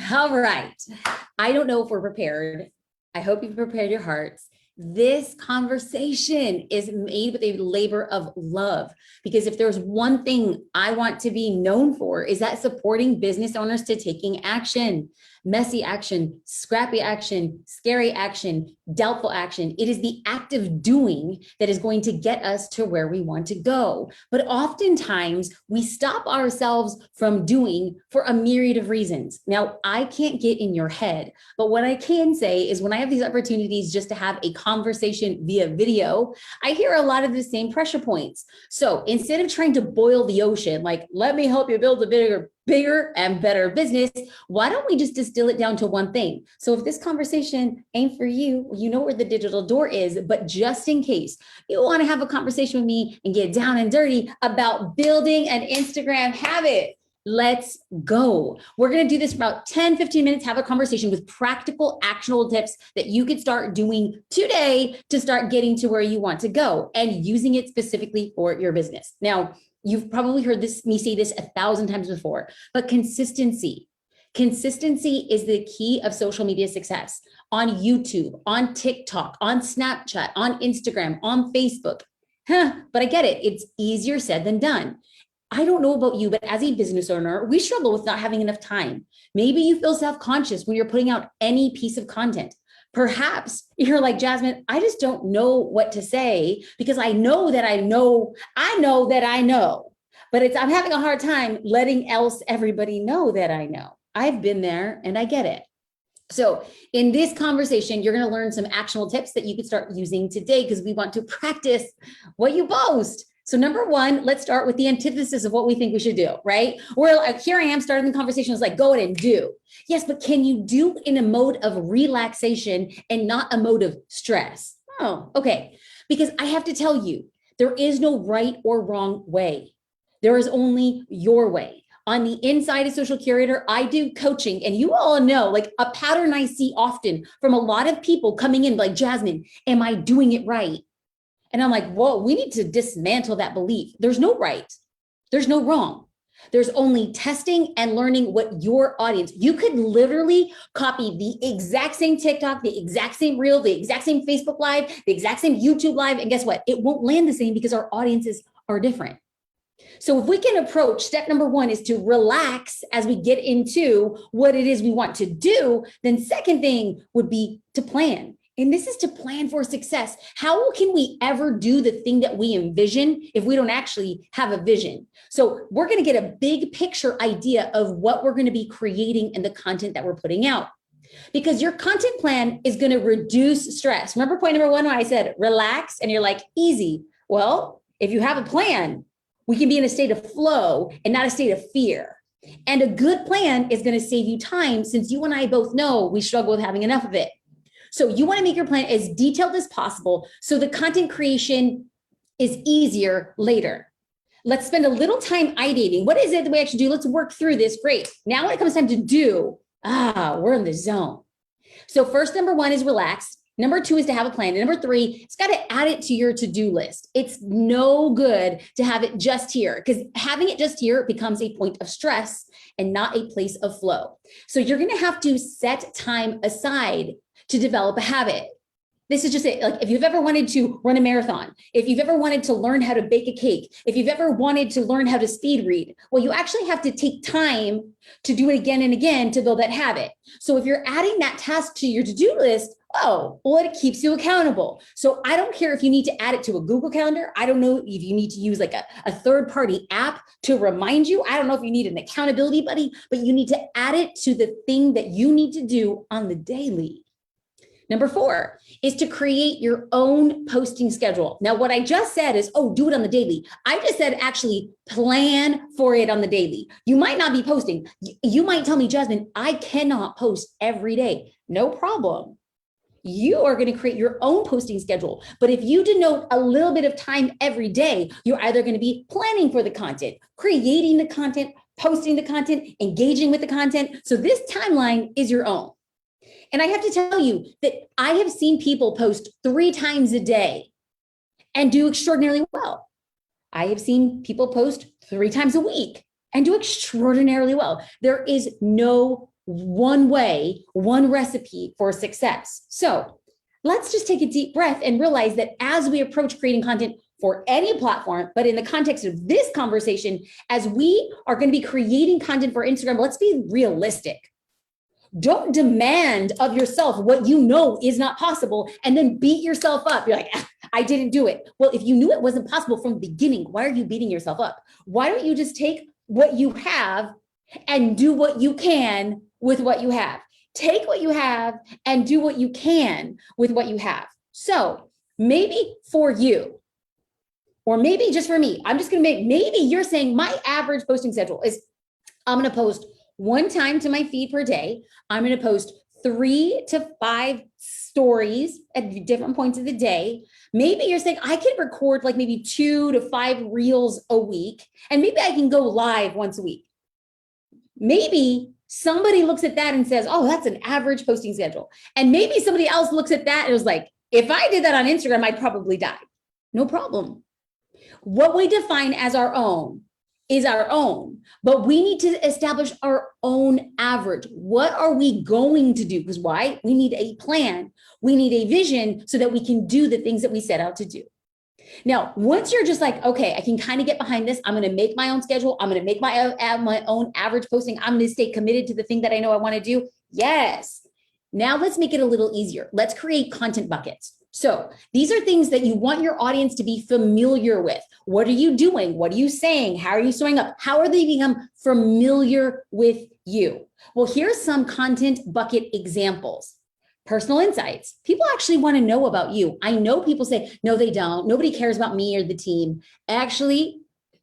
All right. I don't know if we're prepared. I hope you've prepared your hearts. This conversation is made with a labor of love, because if there's one thing I want to be known for, is that supporting business owners to taking action, messy action, scrappy action, scary action, doubtful action. It is the act of doing that is going to get us to where we want to go. But oftentimes we stop ourselves from doing for a myriad of reasons. Now, I can't get in your head, but what I can say is when I have these opportunities just to have a conversation via video, I hear a lot of the same pressure points. So instead of trying to boil the ocean, like, let me help you build a bigger and better business, why don't we just distill it down to one thing? So if this conversation ain't for you, you know where the digital door is, but just in case you want to have a conversation with me and get down and dirty about building an Instagram habit, let's go. We're going to do this for about 10, 15 minutes, have a conversation with practical, actionable tips that you could start doing today to start getting to where you want to go and using it specifically for your business. Now, you've probably heard me say this 1,000 times before, but consistency is the key of social media success. On YouTube, on TikTok, on Snapchat, on Instagram, on Facebook. But I get it. It's easier said than done. I don't know about you, but as a business owner, we struggle with not having enough time. Maybe you feel self-conscious when you're putting out any piece of content. Perhaps you're like, Jasmine, I just don't know what to say because I know that I know that I know, but I'm having a hard time letting everybody know that I know. I've been there and I get it. So in this conversation, you're going to learn some actionable tips that you can start using today because we want to practice what you post. So number one, let's start with the antithesis of what we think we should do, right? Here I am starting the conversation. It's like, go ahead and do. Yes, but can you do in a mode of relaxation and not a mode of stress? Oh, okay. Because I have to tell you, there is no right or wrong way. There is only your way. On the inside of Social Curator, I do coaching, and you all know, like, a pattern I see often from a lot of people coming in like, Jasmine, am I doing it right? And I'm like, whoa, we need to dismantle that belief. There's no right. There's no wrong. There's only testing and learning what your audience. You could literally copy the exact same TikTok, the exact same reel, the exact same Facebook Live, the exact same YouTube Live. And guess what? It won't land the same because our audiences are different. So if we can approach, step number one is to relax as we get into what it is we want to do. Then second thing would be to plan. And this is to plan for success. How can we ever do the thing that we envision if we don't actually have a vision? So we're going to get a big picture idea of what we're going to be creating in the content that we're putting out. Because your content plan is going to reduce stress. Remember point number one when I said relax and you're like, easy. Well, if you have a plan, we can be in a state of flow and not a state of fear. And a good plan is going to save you time, since you and I both know we struggle with having enough of it. So you want to make your plan as detailed as possible so the content creation is easier later. Let's spend a little time ideating. What is it that we actually do? Let's work through this. Great. Now when it comes time to do, we're in the zone. So first, number one is relax. Number two is to have a plan. And number three, it's got to add it to your to-do list. It's no good to have it just here, because having it just here becomes a point of stress and not a place of flow. So you're going to have to set time aside to develop a habit. This is just it. Like, if you've ever wanted to run a marathon, if you've ever wanted to learn how to bake a cake, if you've ever wanted to learn how to speed read, well, you actually have to take time to do it again and again to build that habit. So if you're adding that task to your to-do list, it keeps you accountable. So I don't care if you need to add it to a Google Calendar. I don't know if you need to use like a third-party app to remind you. I don't know if you need an accountability buddy, but you need to add it to the thing that you need to do on the daily. Number four is to create your own posting schedule. Now, what I just said is, do it on the daily. I just said, actually plan for it on the daily. You might not be posting. You might tell me, Jasmine, I cannot post every day. No problem. You are going to create your own posting schedule. But if you denote a little bit of time every day, you're either going to be planning for the content, creating the content, posting the content, engaging with the content. So this timeline is your own. And I have to tell you that I have seen people post 3 times a day and do extraordinarily well. I have seen people post 3 times a week and do extraordinarily well. There is no one way, one recipe for success. So let's just take a deep breath and realize that as we approach creating content for any platform, but in the context of this conversation, as we are going to be creating content for Instagram, let's be realistic. Don't demand of yourself what you know is not possible and then beat yourself up. You're like, I didn't do it. Well, if you knew it wasn't possible from the beginning, why are you beating yourself up? Why don't you just take what you have and do what you can with what you have? Take what you have and do what you can with what you have. So maybe for you, or maybe just for me, I'm just going to maybe you're saying my average posting schedule is I'm going to post one time to my feed per day. I'm going to post 3 to 5 stories at different points of the day. Maybe you're saying I can record like maybe 2 to 5 reels a week, and maybe I can go live once a week. Maybe somebody looks at that and says, oh, that's an average posting schedule. And maybe somebody else looks at that and is like, if I did that on Instagram, I'd probably die. No problem. What we define as our own is our own, but we need to establish our own average. What are we going to do? Because why? We need a plan. We need a vision so that we can do the things that we set out to do. Now, once you're just like, okay, I can kind of get behind this. I'm going to make my own schedule. I'm going to make my own average posting. I'm going to stay committed to the thing that I know I want to do. Yes. Now let's make it a little easier. Let's create content buckets. So these are things that you want your audience to be familiar with. What are you doing? What are you saying? How are you showing up? How are they become familiar with you? Well, here's some content bucket examples. Personal insights. People actually want to know about you. I know people say, no, they don't. Nobody cares about me or the team. Actually,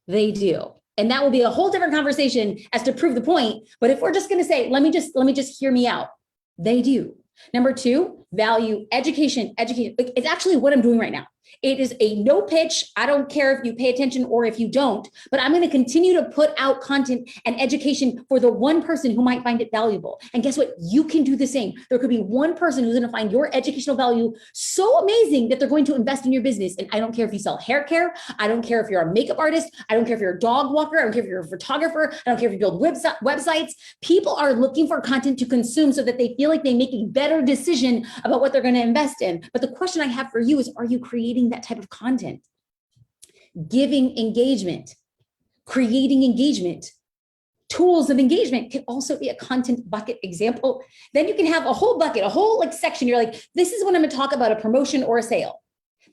they do. And that will be a whole different conversation as to prove the point. But if we're just going to say, let me just hear me out. They do. Number 2, value, education. It's actually what I'm doing right now. It is a no pitch. I don't care if you pay attention or if you don't, but I'm going to continue to put out content and education for the one person who might find it valuable. And guess what? You can do the same. There could be one person who's going to find your educational value so amazing that they're going to invest in your business. And I don't care if you sell hair care. I don't care if you're a makeup artist. I don't care if you're a dog walker. I don't care if you're a photographer. I don't care if you build websites. People are looking for content to consume so that they feel like they make a better decision about what they're going to invest in. But the question I have for you is, are you creating that type of content? Giving engagement, creating engagement, tools of engagement can also be a content bucket example. Then you can have a whole bucket, a whole like section. You're like, this is when I'm going to talk about a promotion or a sale.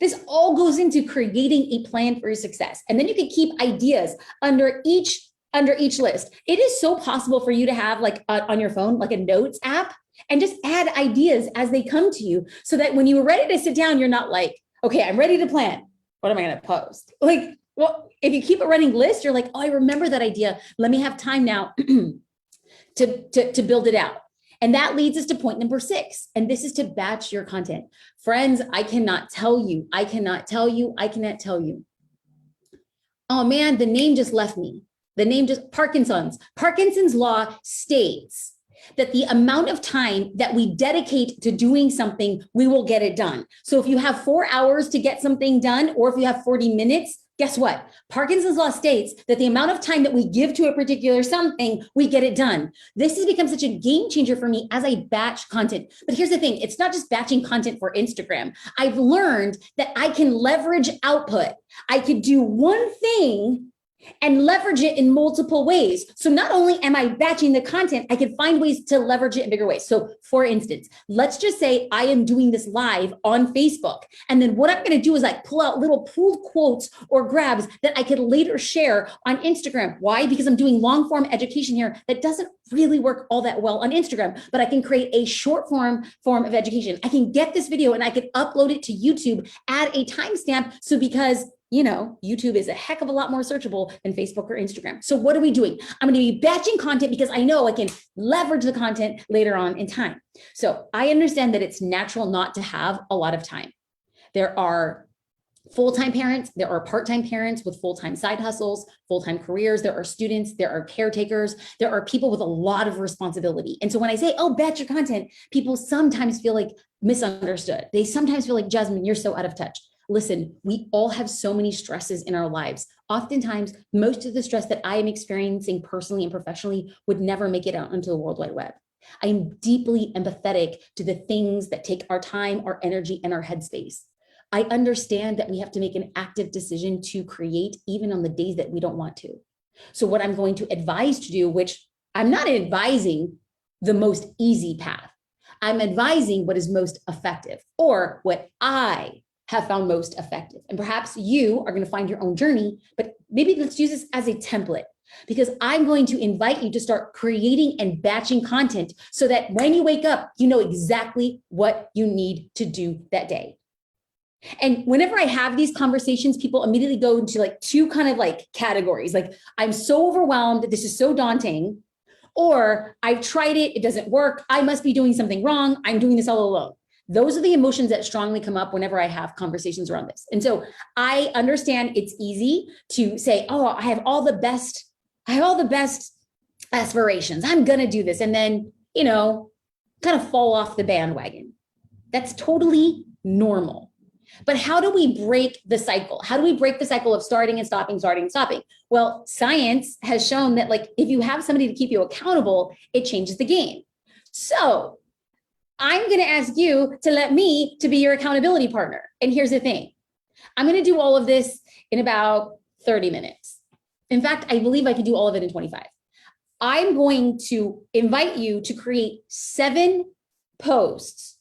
This all goes into creating a plan for your success. And then you can keep ideas under each list. It is so possible for you to have like on your phone, like a notes app, and just add ideas as they come to you so that when you are ready to sit down, you're not like, okay, I'm ready to plan. What am I going to post? Like, well, if you keep a running list, you're like, oh, I remember that idea. Let me have time now to build it out. And that leads us to point number 6. And this is to batch your content. Friends, I cannot tell you. Oh man, the name just left me. Parkinson's law states that the amount of time that we dedicate to doing something, we will get it done. So if you have 4 hours to get something done, or if you have 40 minutes, guess what? Parkinson's law states that the amount of time that we give to a particular something, we get it done. This has become such a game changer for me as I batch content. But here's the thing, it's not just batching content for Instagram. I've learned that I can leverage output. I could do one thing and leverage it in multiple ways. So not only am I batching the content, I can find ways to leverage it in bigger ways. So for instance, let's just say I am doing this live on Facebook. And then what I'm going to do is like pull out little pooled quotes or grabs that I could later share on Instagram. Why? Because I'm doing long form education here that doesn't really work all that well on Instagram, but I can create a short form of education. I can get this video and I can upload it to YouTube, add a timestamp. So because YouTube is a heck of a lot more searchable than Facebook or Instagram. So what are we doing? I'm going to be batching content because I know I can leverage the content later on in time. So I understand that it's natural not to have a lot of time. There are full-time parents, there are part-time parents with full-time side hustles, full-time careers, there are students, there are caretakers, there are people with a lot of responsibility. And so when I say, oh, batch your content, people sometimes feel like misunderstood. They sometimes feel like, Jasmine, you're so out of touch. Listen, we all have so many stresses in our lives. Oftentimes, most of the stress that I am experiencing personally and professionally would never make it out into the World Wide Web. I am deeply empathetic to the things that take our time, our energy, and our headspace. I understand that we have to make an active decision to create even on the days that we don't want to. So what I'm going to advise to do, which I'm not advising the most easy path, I'm advising what is most effective or what I have found most effective. And perhaps you are going to find your own journey, but maybe let's use this as a template, because I'm going to invite you to start creating and batching content so that when you wake up, you know exactly what you need to do that day. And whenever I have these conversations, people immediately go into like two kind of like categories. Like, I'm so overwhelmed, this is so daunting, or I've tried it, it doesn't work, I must be doing something wrong, I'm doing this all alone. Those are the emotions that strongly come up whenever I have conversations around this. And so I understand it's easy to say, oh, I have all the best aspirations, I'm going to do this. And then, kind of fall off the bandwagon. That's totally normal. But how do we break the cycle? How do we break the cycle of starting and stopping, starting and stopping? Well, science has shown that like, if you have somebody to keep you accountable, it changes the game. So I'm going to ask you to let me to be your accountability partner. And here's the thing. I'm going to do all of this in about 30 minutes. In fact, I believe I could do all of it in 25. I'm going to invite you to create 7 posts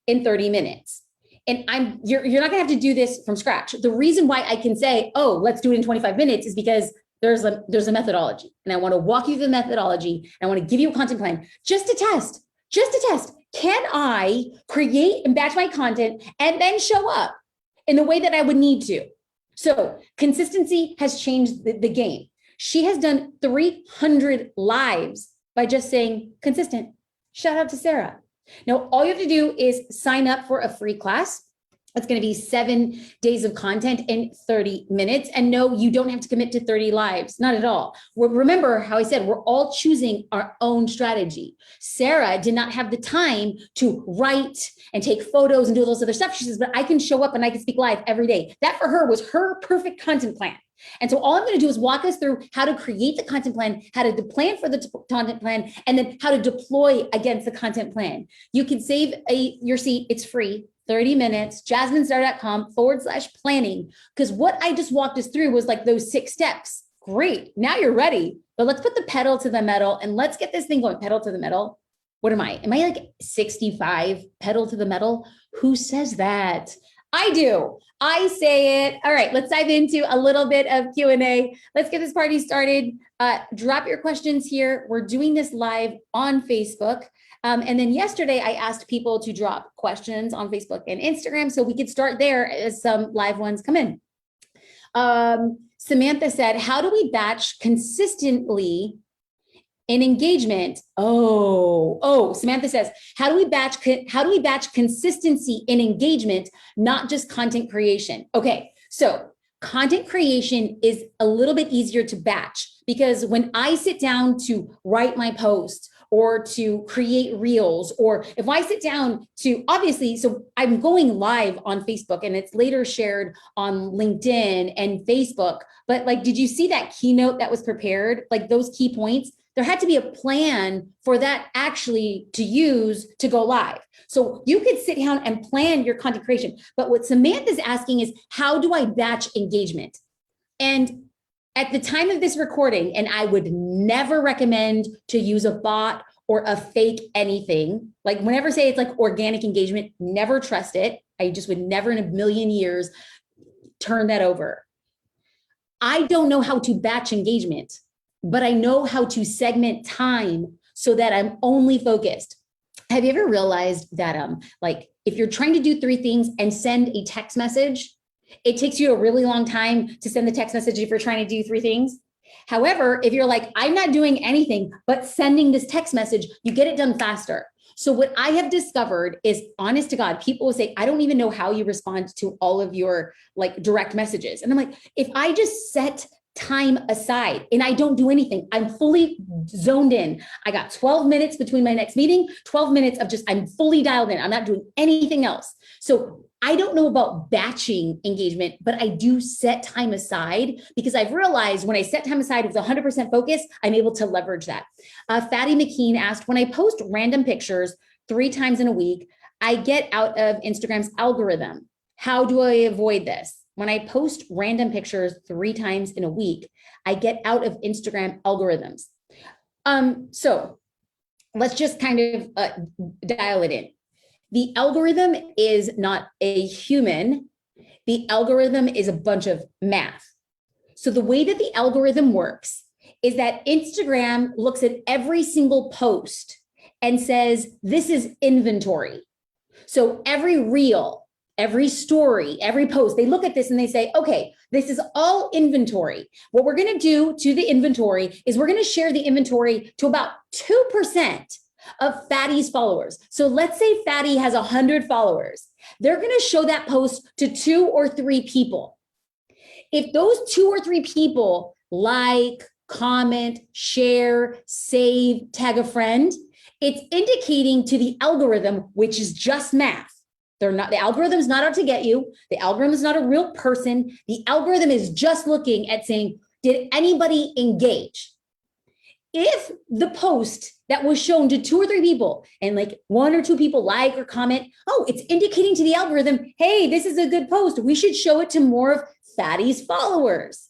in 30 minutes. And you're not gonna have to do this from scratch. The reason why I can say, oh, let's do it in 25 minutes is because there's a methodology, and I want to walk you through the methodology. And I want to give you a content plan just to test. Can I create and batch my content and then show up in the way that I would need to? So consistency has changed the game. She has done 300 lives by just saying consistent. Shout out to Sarah. Now, all you have to do is sign up for a free class. It's going to be 7 days of content in 30 minutes. And no, you don't have to commit to 30 lives, not at all. Remember how I said, we're all choosing our own strategy. Sarah did not have the time to write and take photos and do all those other stuff. She says, but I can show up and I can speak live every day. That for her was her perfect content plan. And so all I'm going to do is walk us through how to create the content plan, how to plan for the content plan, and then how to deploy against the content plan. You can save your seat. It's free. 30 minutes, jasminestar.com/planning. Because what I just walked us through was like those 6 steps. Great. Now you're ready. But let's put the pedal to the metal and let's get this thing going. Pedal to the metal. What am I? Am I like 65 pedal to the metal? Who says that? I do. I say it. All right, let's dive into a little bit of Q&A. Let's get this party started. Drop your questions here. We're doing this live on Facebook. And then yesterday I asked people to drop questions on Facebook and Instagram so we could start there as some live ones come in. Samantha said, how do we batch consistently in engagement? Samantha says, how do we batch consistency in engagement, not just content creation? Okay, so content creation is a little bit easier to batch because when I sit down to write my post or to create reels, or if I sit down to, obviously, so I'm going live on Facebook and it's later shared on LinkedIn and Facebook, but like, did you see that keynote that was prepared? Like those key points? There had to be a plan for that actually to use to go live. So you could sit down and plan your content creation. But what Samantha's asking is, how do I batch engagement? And at the time of this recording, and I would never recommend to use a bot or a fake anything. Like whenever I say it's like organic engagement, never trust it. I just would never in a million years turn that over. I don't know how to batch engagement, but I know how to segment time so that I'm only focused. Have you ever realized that like if you're trying to do 3 things and send a text message, it takes you a really long time to send the text message if you're trying to do 3 things? However, if you're like, I'm not doing anything but sending this text message, you get it done faster. So what I have discovered is, honest to God, people will say, I don't even know how you respond to all of your like direct messages. And I'm like, if I just set time aside and I don't do anything. I'm fully zoned in. I got 12 minutes between my next meeting, 12 minutes of just, I'm fully dialed in. I'm not doing anything else. So I don't know about batching engagement, but I do set time aside because I've realized when I set time aside with 100% focus, I'm able to leverage that. Fatty McKean asked, when I post random pictures 3 times in a week, I get out of Instagram's algorithm. How do I avoid this? When I post random pictures 3 times in a week, I get out of Instagram algorithms. So let's just kind of dial it in. The algorithm is not a human. The algorithm is a bunch of math. So the way that the algorithm works is that Instagram looks at every single post and says, this is inventory. So every reel, every story, every post, they look at this and they say, okay, this is all inventory. What we're going to do to the inventory is we're going to share the inventory to about 2% of Fatty's followers. So let's say Fatty has 100 followers. They're going to show that post to 2 or 3 people. If those 2 or 3 people like, comment, share, save, tag a friend, it's indicating to the algorithm, which is just math. They're not, the algorithm is not out to get you. The algorithm is not a real person. The algorithm is just looking at saying, did anybody engage? If the post that was shown to 2 or 3 people and like 1 or 2 people like or comment, oh, it's indicating to the algorithm, hey, this is a good post. We should show it to more of Fatty's followers.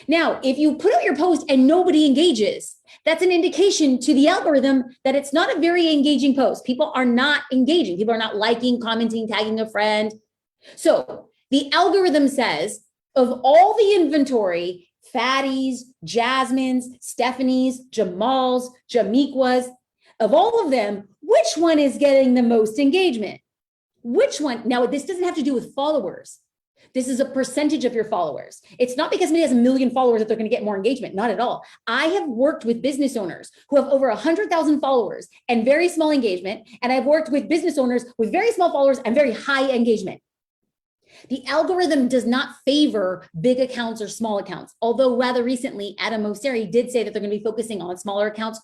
Now, if you put out your post and nobody engages, that's an indication to the algorithm that it's not a very engaging post. People are not engaging. People are not liking, commenting, tagging a friend. So the algorithm says of all the inventory, Fatty's, Jasmine's, Stephanie's, Jamal's, Jamiqua's, of all of them, which one is getting the most engagement? Which one? Now, this doesn't have to do with followers. This is a percentage of your followers. It's not because somebody has 1 million followers that they're going to get more engagement. Not at all. I have worked with business owners who have over 100,000 followers and very small engagement. And I've worked with business owners with very small followers and very high engagement. The algorithm does not favor big accounts or small accounts. Although rather recently, Adam Mosseri did say that they're going to be focusing on smaller accounts.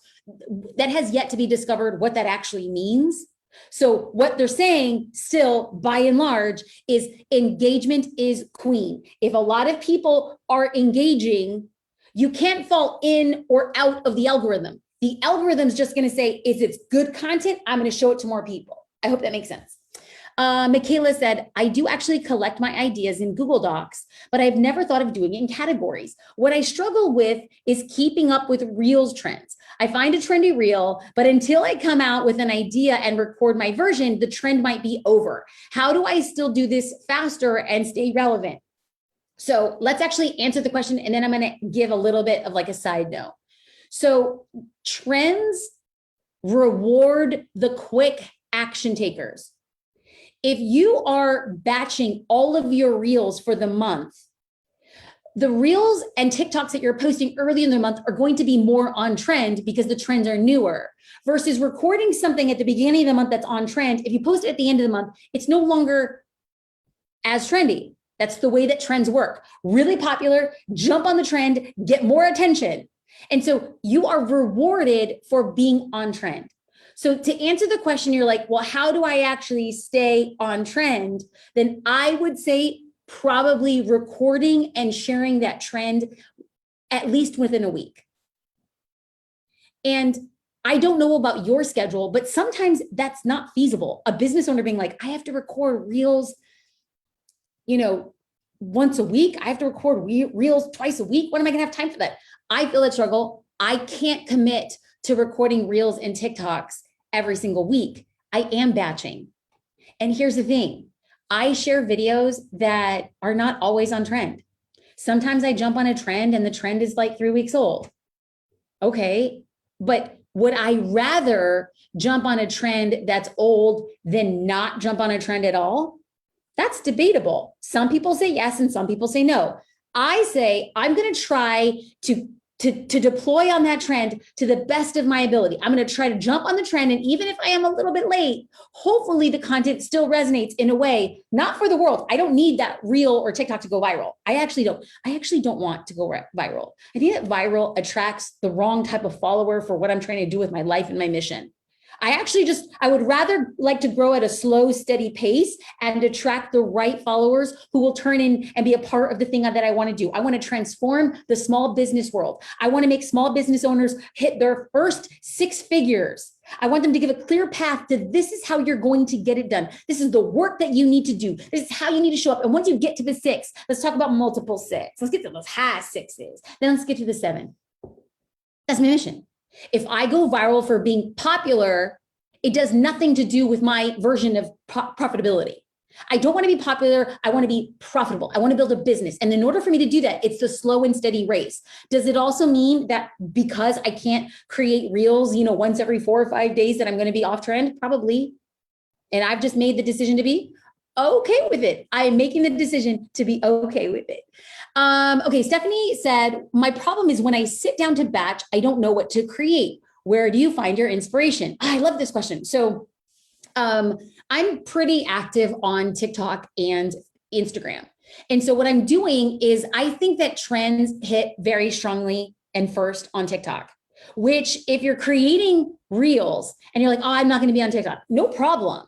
That has yet to be discovered what that actually means. So what they're saying still, by and large, is engagement is queen. If a lot of people are engaging, you can't fall in or out of the algorithm. The algorithm is just going to say, if it's good content, I'm going to show it to more people. I hope that makes sense. Michaela said, I do actually collect my ideas in Google Docs, but I've never thought of doing it in categories. What I struggle with is keeping up with Reels trends. I find a trendy reel, but until I come out with an idea and record my version, the trend might be over. How do I still do this faster and stay relevant? So let's actually answer the question, and then I'm going to give a little bit of like a side note. So trends reward the quick action takers. If you are batching all of your reels for the month, the reels and TikToks that you're posting early in the month are going to be more on trend because the trends are newer versus recording something at the beginning of the month that's on trend. If you post it at the end of the month, it's no longer as trendy. That's the way that trends work. Really popular, jump on the trend, get more attention. And so you are rewarded for being on trend. So to answer the question, you're like, well, how do I actually stay on trend? Then I would say probably recording and sharing that trend at least within a week. And I don't know about your schedule, but sometimes that's not feasible. A business owner being like, I have to record reels, once a week. I have to record reels twice a week. When am I going to have time for that? I feel that struggle. I can't commit to recording reels and TikToks every single week. I am batching. And here's the thing. I share videos that are not always on trend. Sometimes I jump on a trend and the trend is like 3 weeks old. Okay. But would I rather jump on a trend that's old than not jump on a trend at all? That's debatable. Some people say yes and some people say no. I say I'm going to try to to deploy on that trend to the best of my ability. I'm going to try to jump on the trend. And even if I am a little bit late, hopefully the content still resonates in a way, not for the world. I don't need that reel or TikTok to go viral. I actually don't want to go viral. I think that viral attracts the wrong type of follower for what I'm trying to do with my life and my mission. I would rather like to grow at a slow, steady pace and attract the right followers who will turn in and be a part of the thing that I want to do. I want to transform the small business world. I want to make small business owners hit their first 6 figures. I want them to give a clear path to this is how you're going to get it done. This is the work that you need to do. This is how you need to show up. And once you get to the 6, let's talk about multiple 6. Let's get to those high 6s. Then let's get to the 7. That's my mission. If I go viral for being popular, it does nothing to do with my version of profitability. I don't want to be popular. I want to be profitable. I want to build a business. And in order for me to do that, it's the slow and steady race. Does it also mean that because I can't create reels, once every 4 or 5 days that I'm going to be off trend? Probably. And I've just made the decision to be okay with it. I am making the decision to be okay with it. Okay, Stephanie said, my problem is when I sit down to batch, I don't know what to create. Where do you find your inspiration? I love this question. So I'm pretty active on TikTok and Instagram. And so what I'm doing is I think that trends hit very strongly and first on TikTok, which if you're creating reels and you're like, oh, I'm not going to be on TikTok, no problem.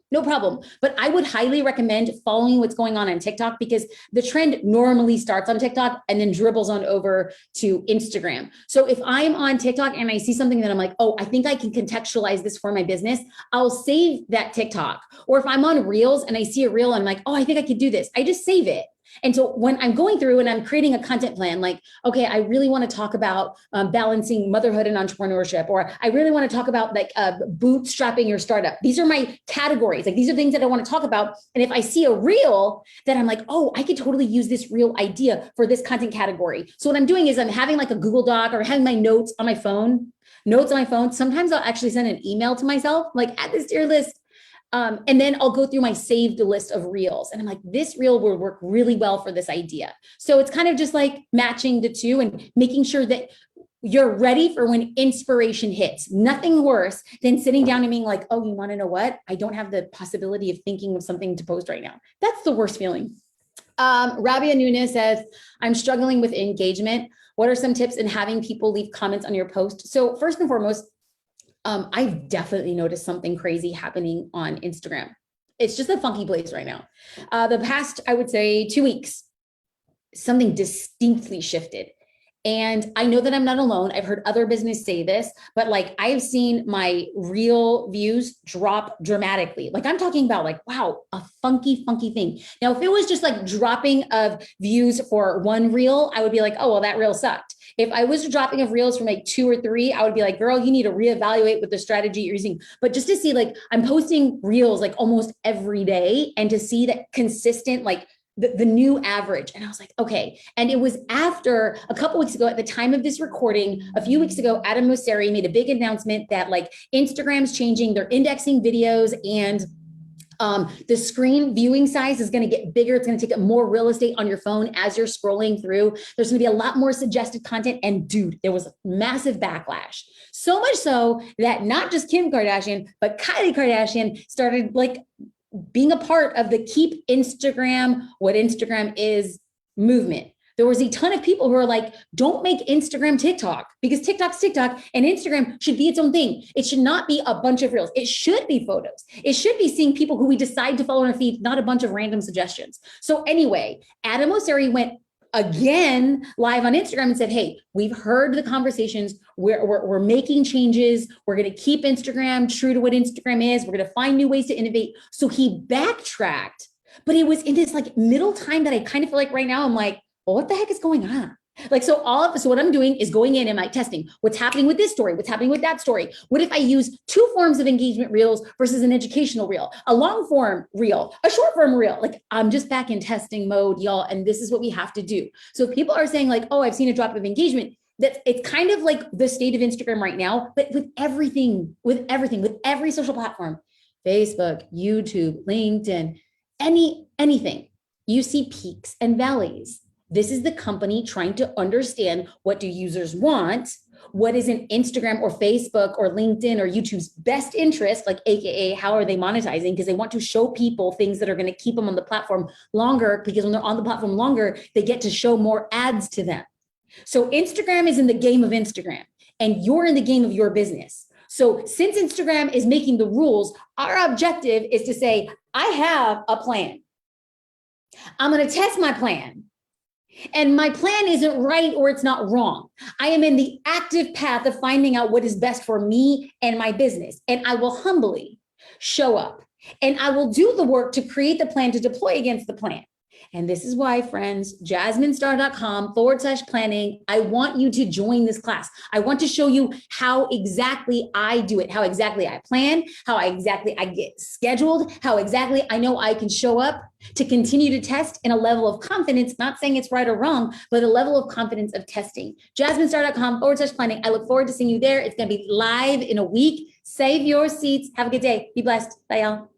But I would highly recommend following what's going on TikTok because the trend normally starts on TikTok and then dribbles on over to Instagram. So if I'm on TikTok and I see something that I'm like, oh, I think I can contextualize this for my business, I'll save that TikTok. Or if I'm on reels and I see a reel and I'm like, oh, I think I could do this, I just save it. And so when I'm going through and I'm creating a content plan, like, okay, I really want to talk about balancing motherhood and entrepreneurship, or I really want to talk about bootstrapping your startup. These are my categories. Like these are things that I want to talk about. And if I see a reel that I'm like, oh, I could totally use this reel idea for this content category. So what I'm doing is I'm having like a Google Doc or having my notes on my phone. Sometimes I'll actually send an email to myself, like add this to your list. And then I'll go through my saved list of reels and I'm like, this reel will work really well for this idea. So it's kind of just like matching the two and making sure that you're ready for when inspiration hits. Nothing worse than sitting down and being like, oh, you want to know what? I don't have the possibility of thinking of something to post right now. That's the worst feeling. Rabia Nunes says, I'm struggling with engagement. What are some tips in having people leave comments on your post? So first and foremost, I've definitely noticed something crazy happening on Instagram. It's just a funky place right now. The past, I would say 2 weeks, something distinctly shifted. And I know that I'm not alone. I've heard other businesses say this, but like I've seen my reel views drop dramatically. Like I'm talking about like, wow, a funky thing. Now, if it was just like dropping of views for one reel, I would be like, oh, well, that reel sucked. If I was dropping of reels from like 2 or 3, I would be like, girl, you need to reevaluate with the strategy you're using. But just to see like, I'm posting reels like almost every day and to see that consistent, like the new average. And I was like, okay. And it was after a couple weeks ago at the time of this recording, a few weeks ago, Adam Mosseri made a big announcement that like Instagram's changing, they're indexing videos and the screen viewing size is going to get bigger. It's going to take up more real estate on your phone as you're scrolling through. There's going to be a lot more suggested content. And dude, there was a massive backlash. So much so that not just Kim Kardashian, but Kylie Kardashian started like being a part of the Keep Instagram What Instagram Is movement. There was a ton of people who are like, don't make Instagram TikTok because TikTok's TikTok and Instagram should be its own thing. It should not be a bunch of reels. It should be photos. It should be seeing people who we decide to follow on our feed, not a bunch of random suggestions. So anyway, Adam Mosseri went again live on Instagram and said, hey, we've heard the conversations. We're making changes. We're going to keep Instagram true to what Instagram is. We're going to find new ways to innovate. So he backtracked, but it was in this like middle time that I kind of feel like right now, I'm like, well, what the heck is going on? Like, so what I'm doing is going in and like testing what's happening with this story, what's happening with that story. What if I use 2 forms of engagement reels versus an educational reel, a long form reel, a short form reel? Like I'm just back in testing mode, y'all. And this is what we have to do. So people are saying like, oh, I've seen a drop of engagement. That it's kind of like the state of Instagram right now, but with every social platform, Facebook, YouTube, LinkedIn, anything, you see peaks and valleys. This is the company trying to understand, what do users want? What is in Instagram or Facebook or LinkedIn or YouTube's best interest, like AKA, how are they monetizing? Because they want to show people things that are going to keep them on the platform longer, because when they're on the platform longer, they get to show more ads to them. So Instagram is in the game of Instagram, and you're in the game of your business. So since Instagram is making the rules, our objective is to say, I have a plan. I'm going to test my plan. And my plan isn't right or it's not wrong. I am in the active path of finding out what is best for me and my business. And I will humbly show up, and I will do the work to create the plan to deploy against the plan. And this is why, friends, jasminestar.com/planning. I want you to join this class. I want to show you how exactly I do it, how exactly I plan, how exactly I get scheduled, how exactly I know I can show up to continue to test in a level of confidence, not saying it's right or wrong, but a level of confidence of testing. jasminestar.com/planning. I look forward to seeing you there. It's going to be live in a week. Save your seats. Have a good day. Be blessed. Bye, y'all.